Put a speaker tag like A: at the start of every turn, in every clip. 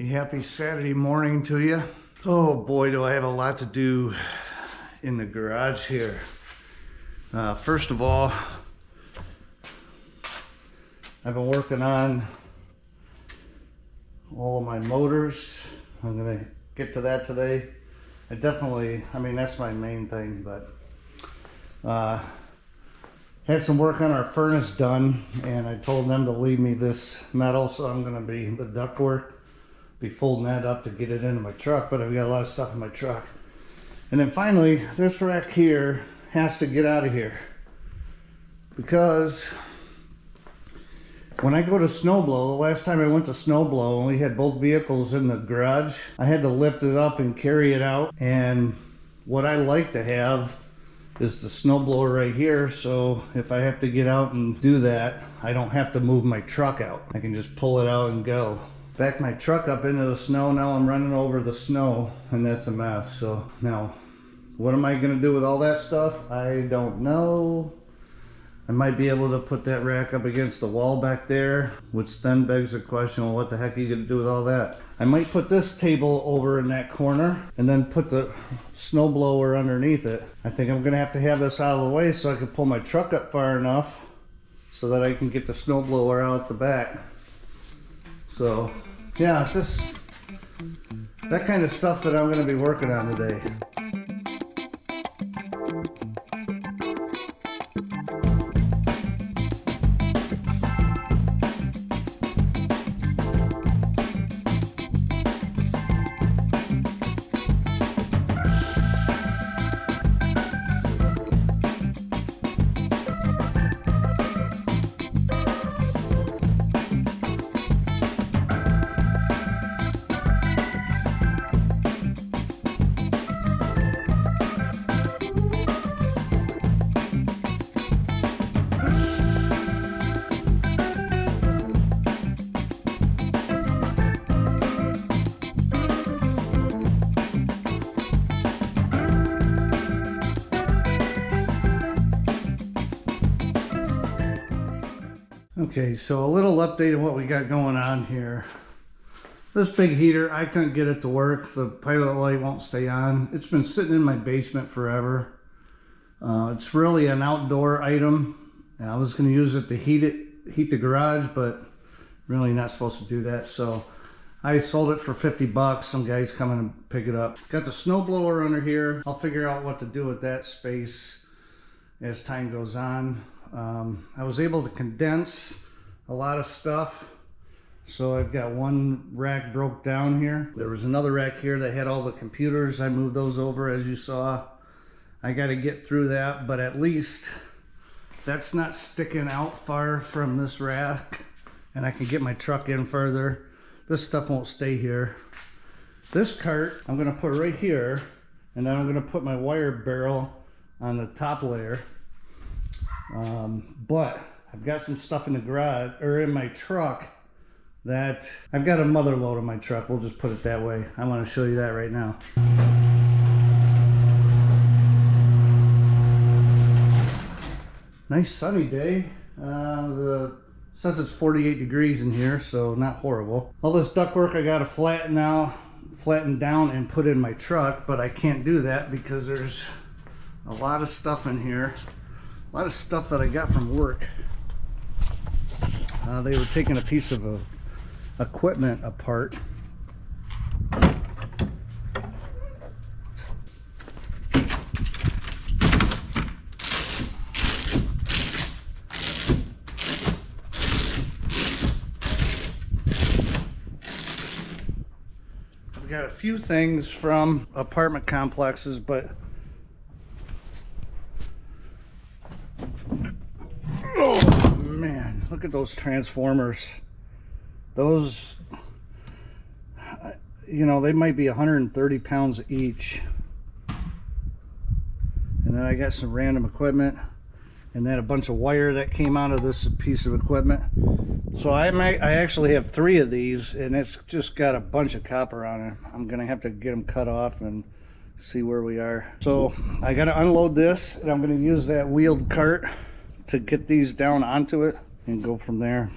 A: Happy Saturday morning to you. Oh boy, do I have a lot to do in the garage here. First of all, I've been working on all of my motors. I'm gonna get to that today. I mean, that's my main thing, but had some work on our furnace done, and I told them to leave me this metal, so I'm gonna be the ductwork. Be folding that up to get it into my truck, but I've got a lot of stuff in my truck. And then finally, this rack here has to get out of here, because when I go to snowblow, the last time I went to snowblow and we had both vehicles in the garage, I had to lift it up and carry it out. And what I like to have is the snowblower right here, so if I have to get out and do that, I don't have to move my truck out. I can just pull it out and go. Back my truck up into the snow. Now I'm running over the snow, and that's a mess. So now, what am I gonna do with all that stuff? I don't know. I might be able to put that rack up against the wall back there, which then begs the question, well, what the heck are you gonna do with all that? I might put this table over in that corner and then put the snowblower underneath it. I think I'm gonna have to have this out of the way so I can pull my truck up far enough so that I can get the snowblower out the back. So yeah, just that kind of stuff that I'm gonna be working on today. Okay, so a little update of what we got going on here. This big heater, I couldn't get it to work. The pilot light won't stay on. It's been sitting in my basement forever. It's really an outdoor item. I was going to use it to heat the garage, but really not supposed to do that. So I sold it for 50 bucks. Some guys coming and pick it up. Got the snowblower under here. I'll figure out what to do with that space as time goes on. I was able to condense a lot of stuff, so I've got one rack broke down here. There was another rack here that had all the computers. I moved those over, as you saw. I got to get through that, but at least that's not sticking out far from this rack, and I can get my truck in further. This stuff won't stay here. This cart I'm going to put right here, and then I'm going to put my wire barrel on the top layer. But I've got some stuff in the garage, or in my truck, that I've got a mother load in my truck. We'll just put it that way. I want to show you that right now. Nice sunny day. Says it's 48 degrees in here, so not horrible. All this ductwork I got to flatten down and put in my truck, but I can't do that because there's a lot of stuff in here. A lot of stuff that I got from work. They were taking a piece of equipment apart. I've got a few things from apartment complexes, but oh man, look at those transformers. Those, you know, they might be 130 pounds each. And then I got some random equipment, and then a bunch of wire that came out of this piece of equipment. So I actually have 3 of these, and it's just got a bunch of copper on it. I'm gonna have to get them cut off and see where we are. So I gotta unload this, and I'm gonna use that wheeled cart to get these down onto it and go from there.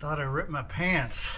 A: Thought I ripped my pants.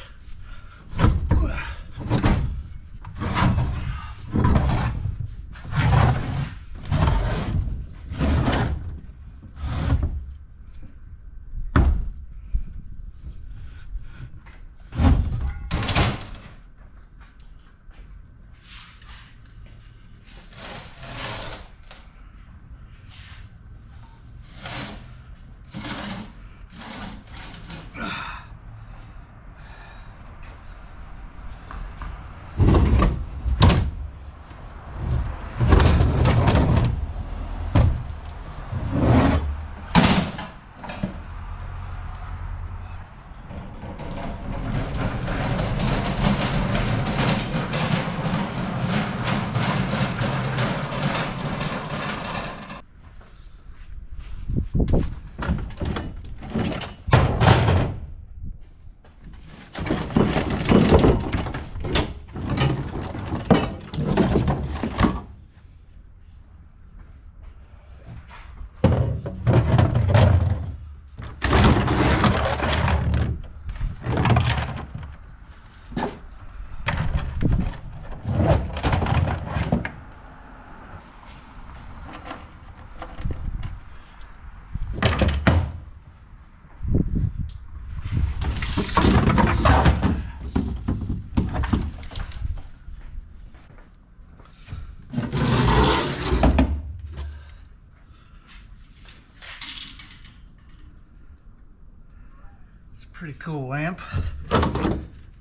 A: Pretty cool lamp,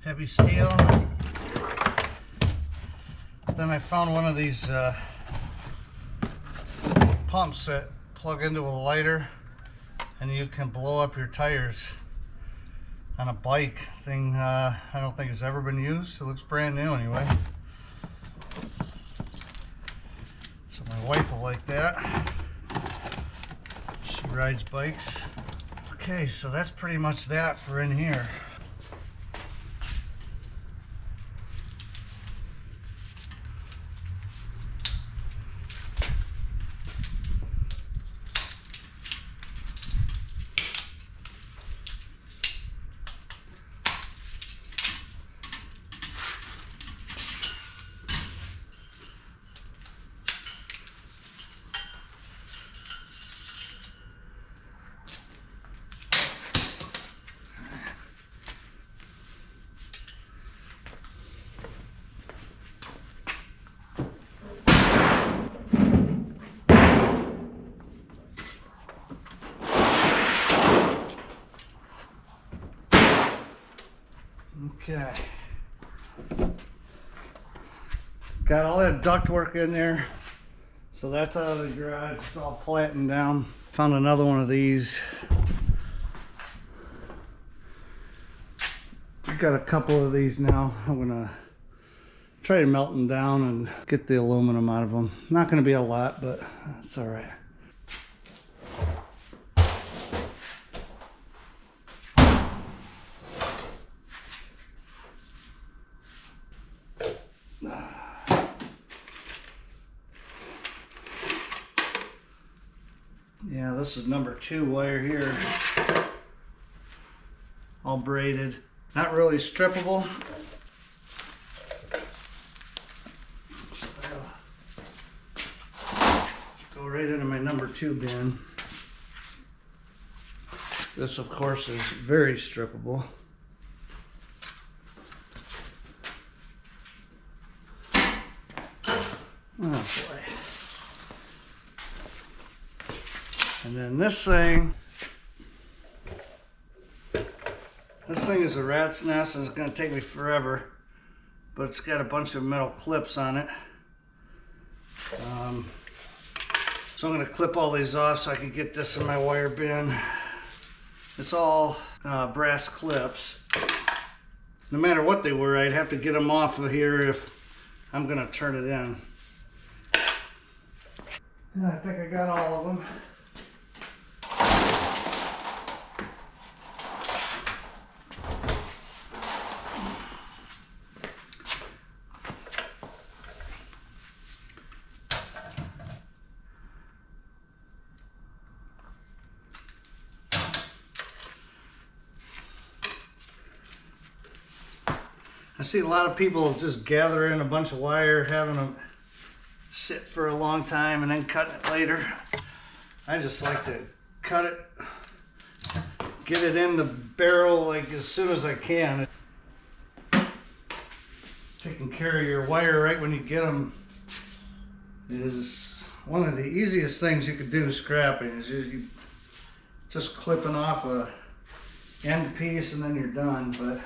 A: heavy steel. Then I found one of these pumps that plug into a lighter and you can blow up your tires on a bike. Thing I don't think has ever been used. It looks brand new anyway. So my wife will like that. She rides bikes. Okay, so that's pretty much that for in here. Okay. Got all that duct work in there. So that's out of the garage. It's all flattened down. Found another one of these. I've got a couple of these now. I'm gonna try to melt them down and get the aluminum out of them. Not gonna be a lot, but it's all right. Yeah, this is number 2 wire here, all braided. Not really strippable. So go right into my number 2 bin. This, of course, is very strippable. Oh boy. And then this thing is a rat's nest and it's going to take me forever, but it's got a bunch of metal clips on it. So I'm going to clip all these off so I can get this in my wire bin. It's all brass clips. No matter what they were, I'd have to get them off of here if I'm going to turn it in. I think I got all of them. I see a lot of people just gather in a bunch of wire, having them sit for a long time and then cutting it later. I just like to cut it, get it in the barrel like as soon as I can. Taking care of your wire right when you get them is one of the easiest things you could do scrapping. Is you just clipping off a end piece and then you're done. But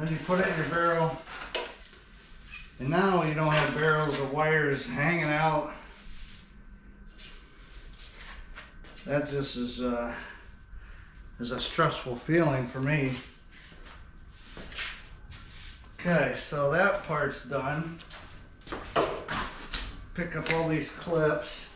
A: then you put it in your barrel, and now you don't have barrels of wires hanging out. That just is a stressful feeling for me. Okay, so that part's done. Pick up all these clips.